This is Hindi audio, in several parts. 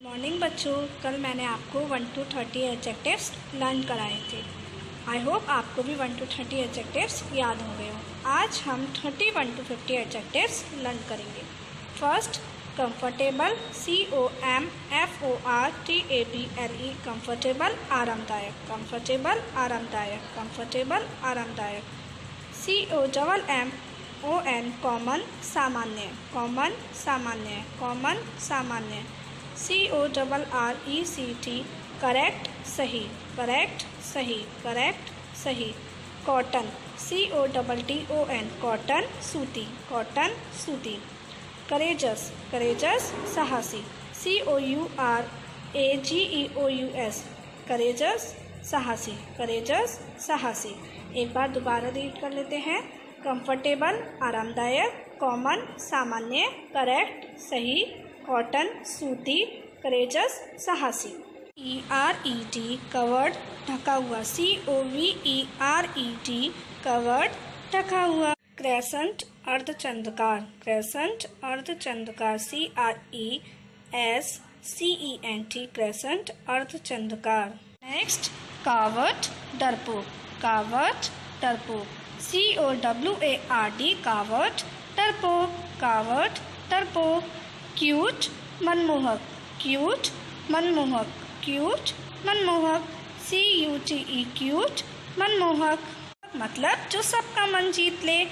मॉर्निंग बच्चों, कल मैंने आपको 1 to 30 एडजेक्टिव्स लर्न कराए थे। आई होप आपको भी 1 to 30 एडजेक्टिव्स याद हो गए हो। आज हम 31 to 50 एडजेक्टिव्स लर्न करेंगे। फर्स्ट, कंफर्टेबल, COMFORTABLE, कंफर्टेबल आरामदायक, कंफर्टेबल आरामदायक, कंफर्टेबल आरामदायक। COMMON, कॉमन सामान्य, कॉमन सामान्य, कॉमन सामान्य। CORRECT, करेक्ट सही, करेक्ट सही, करेक्ट सही। कॉटन, COTTON, कॉटन सूती, कॉटन सूती। करेजस, करेजस साहसी, COURAGEOUS, करेजस साहसी, करेजस साहसी। एक बार दोबारा रीड कर लेते हैं। कंफर्टेबल आरामदायक, कॉमन सामान्य, करेक्ट सही, कॉटन सूती, करेजस साहसी। ERED, कवर्ड ढका हुआ, COVERED, कवर्ड ढका हुआ। क्रेसेंट अर्धचंद्रकार, क्रेसेंट अर्धचंद्रकार, CRESCENT, क्रेसेंट अर्धचंद्रकार। नेक्स्ट, कावर्ड डरपोक, कावर्ड डरपोक, COWARD, कावर्ड डरपोक, कावर्ड डरपोक। क्यूट मनमोहक, क्यूट मनमोहक, क्यूट मनमोहक, CUTE, क्यूट मनमोहक। मतलब जो सबका मन जीत ले।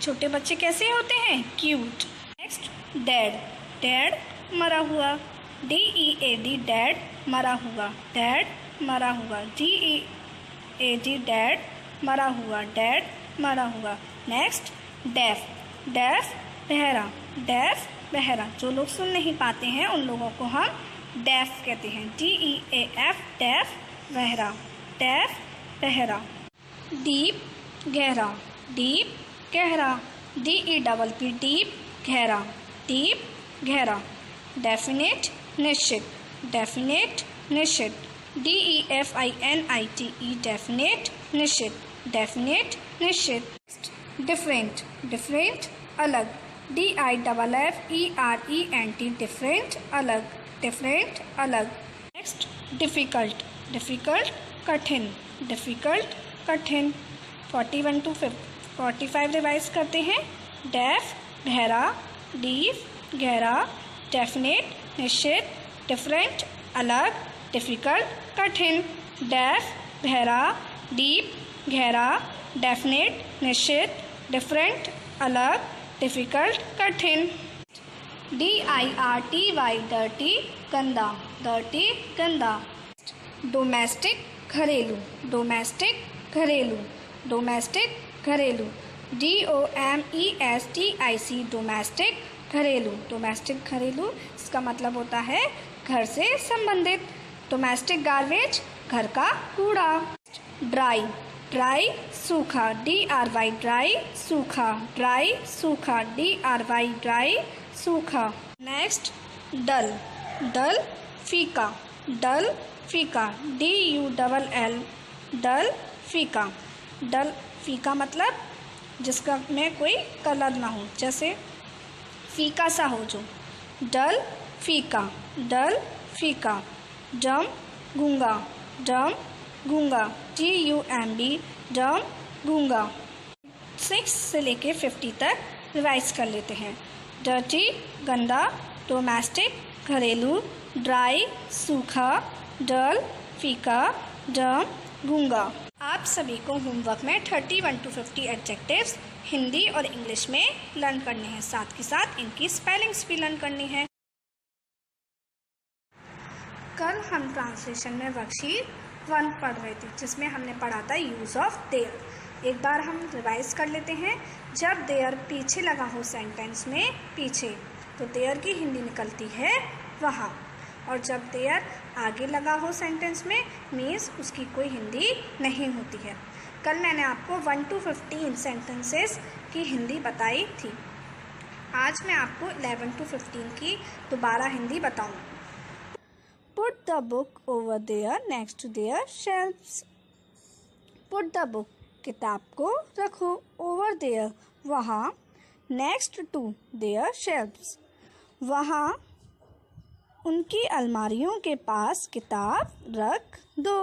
छोटे बच्चे कैसे होते हैं? क्यूट। नेक्स्ट, डेड, डेड मरा हुआ, DEAD, डेड मरा हुआ, डेड मरा हुआ, DEAD, डेड मरा हुआ, डेड मरा हुआ। नेक्स्ट, डेफ, डेफ बहरा, डेफ बहरा। जो लोग सुन नहीं पाते हैं उन लोगों को हम डेफ कहते हैं, DEAF, डेफ बहरा, डेफ बहरा। डीप गहरा, डीप गहरा, DEPP, डीप गहरा, डीप गहरा। डेफिनेट निश्चित, डेफिनेट निश्चित, DEFINITE, डेफिनेट निश्चित, डेफिनेट निश्चित। डिफरेंट, डिफरेंट अलग, DIFFERENT, डिफरेंट अलग, डिफरेंट अलग। नेक्स्ट, डिफ़िकल्ट, डिफ़िकल्ट कठिन, डिफ़िकल्ट कठिन। 41 to 45 रिवाइज करते हैं। डेफ बहरा, डीप गहरा, डेफिनेट निश्चित, डिफरेंट अलग, डिफ़िकल्ट कठिन। डेफ बहरा, डीप गहरा, डेफिनेट निश्चित, डिफरेंट अलग, डिफ़िकल्ट कठिन। DIRTY, डर्टी गंदा, डर्टी गंदा। डोमेस्टिक घरेलू, डोमेस्टिक घरेलू, डोमेस्टिक घरेलू, DOMESTIC, डोमेस्टिक घरेलू, डोमेस्टिक घरेलू। इसका मतलब होता है घर से संबंधित। डोमेस्टिक गार्बेज, घर का कूड़ा। ड्राई, ड्राई सूखा, DRY, ड्राई सूखा, ड्राई सूखा, DRY, ड्राई सूखा। नेक्स्ट, डल, डल फीका, डल फीका, DULL, डल फीका। डल फीका मतलब जिसका में कोई कलर ना हो, जैसे फीका सा हो जो। डल फीका, डल फीका। डम गूंगा, डम गूंगा, GUMB, डम गूंगा। 6 से लेके 50 तक रिवाइज कर लेते हैं। डर्टी गंदा, डोमेस्टिक घरेलू, ड्राई सूखा, डल फीका, डम गूंगा। आप सभी को होमवर्क में 31 to 50 एडजेक्टिव्स हिंदी और इंग्लिश में लर्न करने हैं, साथ के साथ इनकी स्पेलिंग्स भी लर्न करनी है। कल हम ट्रांसलेशन में वर्कशीट 1 पढ़ रहे थे, जिसमें हमने पढ़ा था यूज़ ऑफ देयर। एक बार हम रिवाइज कर लेते हैं। जब देयर पीछे लगा हो सेंटेंस में, पीछे, तो देयर की हिंदी निकलती है वहाँ। और जब देयर आगे लगा हो सेंटेंस में, मीन्स उसकी कोई हिंदी नहीं होती है। कल मैंने आपको 1 to 15 सेंटेंसेस की हिंदी बताई थी। आज मैं आपको 11 to 15 की दोबारा हिंदी बताऊँ। Put the book over there next to their shelves. Put the book, किताब को रखो, over there, वहाँ, next to their shelves, वहाँ उनकी अलमारियों के पास किताब रख दो।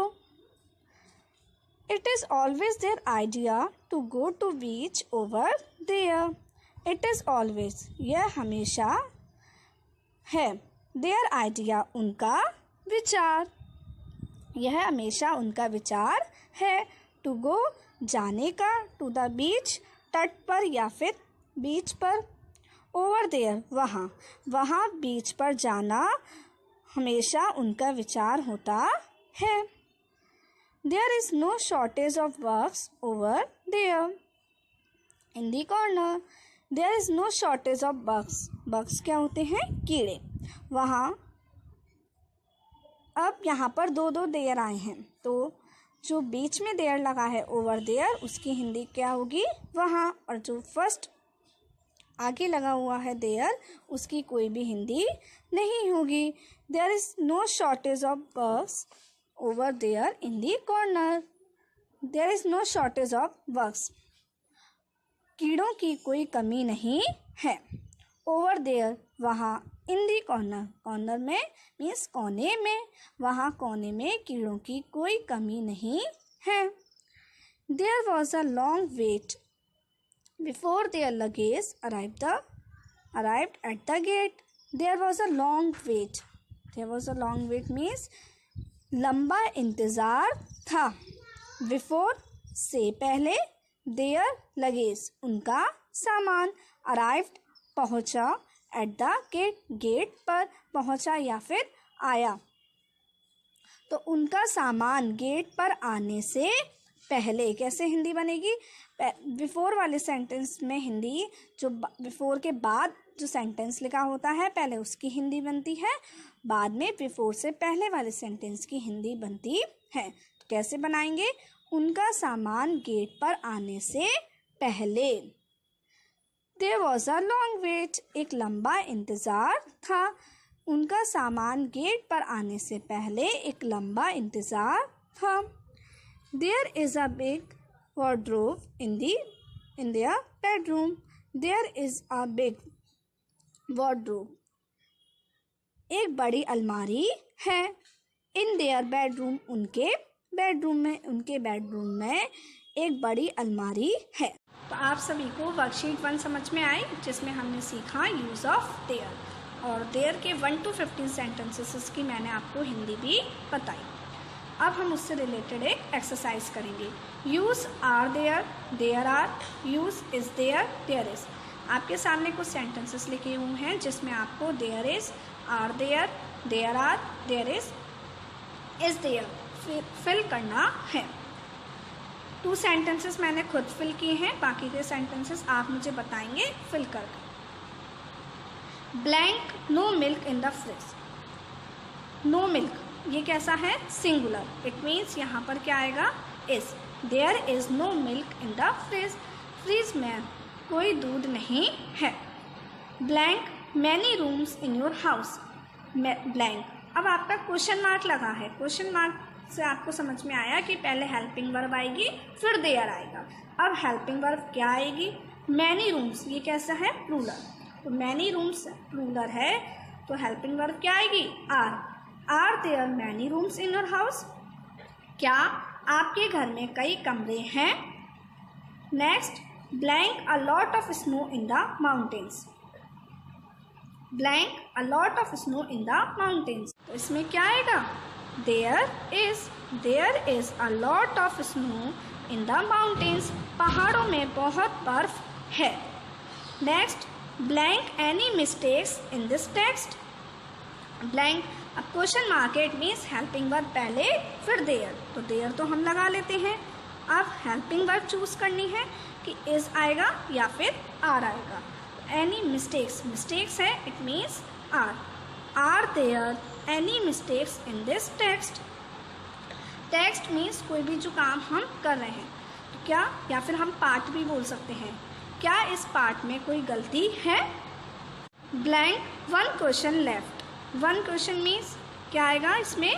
It is always their idea to go to beach over there. It is always, यह हमेशा है। Their idea, उनका विचार, यह हमेशा उनका विचार है। To go, जाने का, to the beach, तट पर या फिर बीच पर। Over there, वहाँ बीच पर जाना हमेशा उनका विचार होता है। There is no shortage of bugs over there. In the corner, there is no shortage of bugs. Bugs क्या होते हैं? कीड़े। वहाँ अब यहाँ पर दो देयर आए हैं, तो जो बीच में देयर लगा है ओवर देयर, उसकी हिंदी क्या होगी? वहाँ। और जो फर्स्ट आगे लगा हुआ है देयर, उसकी कोई भी हिंदी नहीं होगी। There is no shortage of bugs over there in the corner. There is no shortage of bugs. कीड़ों की कोई कमी नहीं है। Over there, वहाँ। In the corner, corner में मीन्स कोने में, वहाँ कोने में कीड़ों की कोई कमी नहीं है। There was a long wait before their luggage arrived at the gate. There was a long wait. There was a long wait means लंबा इंतज़ार था। Before से पहले, their luggage उनका सामान, arrived पहुँचा, at the gate गेट पर पहुँचा या फिर आया। तो उनका सामान गेट पर आने से पहले कैसे हिंदी बनेगी? बिफोर वाले सेंटेंस में हिंदी, जो बिफोर के बाद जो सेंटेंस लिखा होता है पहले उसकी हिंदी बनती है, बाद में बिफोर से पहले वाले सेंटेंस की हिंदी बनती है। तो कैसे बनाएंगे? उनका सामान गेट पर आने से पहले। There was a long wait, एक लंबा इंतज़ार था। उनका सामान गेट पर आने से पहले एक लंबा इंतज़ार था। There is a big wardrobe in their bedroom. There is a big wardrobe. एक बड़ी अलमारी है। In their bedroom, उनके बेडरूम में एक बड़ी अलमारी है। तो आप सभी को वर्कशीट 1 समझ में आई, जिसमें हमने सीखा यूज़ ऑफ देयर, और देयर के 1 to 15 सेंटेंसेस की मैंने आपको हिंदी भी बताई। अब हम उससे रिलेटेड एक एक्सरसाइज करेंगे। Use are there, there are, use is there, there is. आपके सामने कुछ सेंटेंसेस लिखे हुए हैं जिसमें आपको there is, are there, there are, there is there fill करना है। 2 सेंटेंसेस मैंने खुद फिल किए हैं, बाकी के सेंटेंसेस आप मुझे बताएंगे फिल करके। Blank, no milk in the fridge. No milk ये कैसा है? सिंगुलर। इट मीन्स यहाँ पर क्या आएगा? Is. There is no milk in the fridge, fridge में कोई दूध नहीं है। Blank, many rooms in your house. Blank, अब आपका क्वेश्चन मार्क लगा है। क्वेश्चन मार्क से आपको समझ में आया कि पहले हेल्पिंग वर्ब आएगी फिर देयर आएगा। अब हेल्पिंग वर्ब क्या आएगी? मैनी रूम्स, ये कैसा है? प्लूरल। तो मैनी रूम्स प्लूरल है, तो हेल्पिंग वर्ब क्या आएगी? Are. Are there many rooms in your house? क्या आपके घर में कई कमरे हैं? Next, blank, a lot of snow in the mountains. Blank, a lot of snow in the mountains. तो इसमें क्या आएगा? There is a lot of snow in the mountains, पहाड़ों में बहुत बर्फ है। Next, blank, any mistakes in this text. Blank, अब question mark it means helping verb पहले फिर देयर, तो देयर तो हम लगा लेते हैं। अब हेल्पिंग वर्ब चूज करनी है कि इज आएगा या फिर आर आएगा। एनी मिस्टेक्स, मिस्टेक्स है, it means are. Are there any mistakes in this text? Text means कोई भी जो काम हम कर रहे हैं, तो क्या, या फिर हम पार्ट भी बोल सकते हैं, क्या इस पार्ट में कोई गलती है? Blank, 1 question left. 1 question means क्या आएगा इसमें?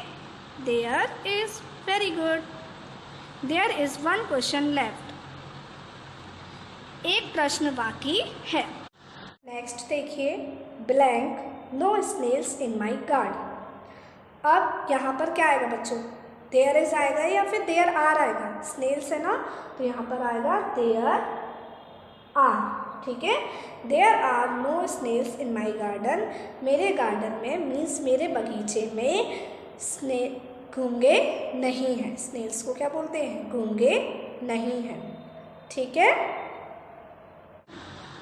There is. Very good. There is 1 question left, एक प्रश्न बाकी है। नेक्स्ट देखिए, blank, no snails in my garden. अब यहाँ पर क्या आएगा बच्चों, देयर इज आएगा या फिर देयर आर आएगा। स्नेल्स है ना, तो यहाँ पर आएगा देयर आर। ठीक है, there are no snails in my garden. मेरे गार्डन में मीन्स मेरे बगीचे में घोंघे नहीं हैं। स्नेल्स को क्या बोलते हैं, घोंघे नहीं हैं। ठीक है।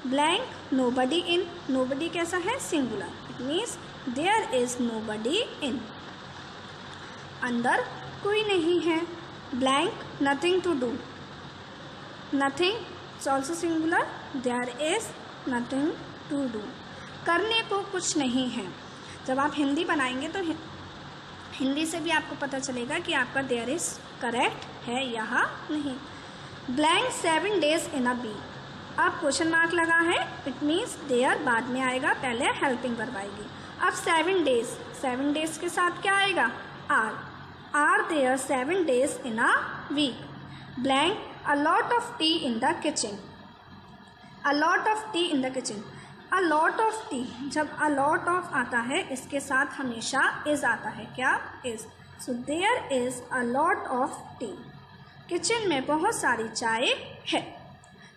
ब्लैंक नोबडी इन, नोबडी कैसा है, singular, it means there is nobody in, अंदर कोई नहीं है। Blank nothing to do, nothing it's also singular, there is nothing to do, करने को कुछ नहीं है। जब आप हिंदी बनाएंगे तो हिंदी से भी आपको पता चलेगा कि आपका देयर इज करेक्ट है या नहीं। Blank 7 days in a week, अब क्वेश्चन मार्क लगा है, इट मीन्स देयर बाद में आएगा, पहले हेल्पिंग वर्ब आएगी। अब 7 days के साथ क्या आएगा, are there 7 days in a week. Blank a lot of tea in the kitchen, a lot of tea in the kitchen. A lot of tea, जब अ लॉट ऑफ आता है इसके साथ हमेशा इज आता है, क्या, is. So there is a lot of tea, kitchen में बहुत सारी चाय है।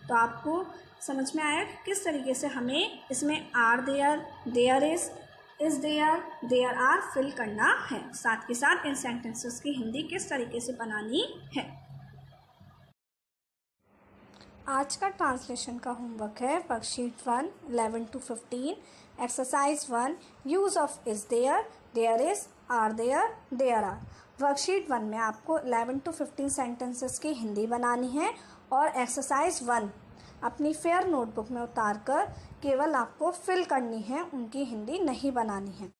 तो आपको समझ में आया कि किस तरीके से हमें इसमें are there, there is there, there are fill करना है। साथ के साथ इन सेंटेंसेस की हिंदी किस तरीके से बनानी है। आज का ट्रांसलेशन का होमवर्क है worksheet 1 11 to 15, exercise 1 use of is there, there is, are there, there are. Worksheet 1 में आपको 11 to 15 सेंटेंसेस की हिंदी बनानी है और एक्सरसाइज 1 अपनी फेयर नोटबुक में उतार कर केवल आपको फिल करनी है, उनकी हिंदी नहीं बनानी है।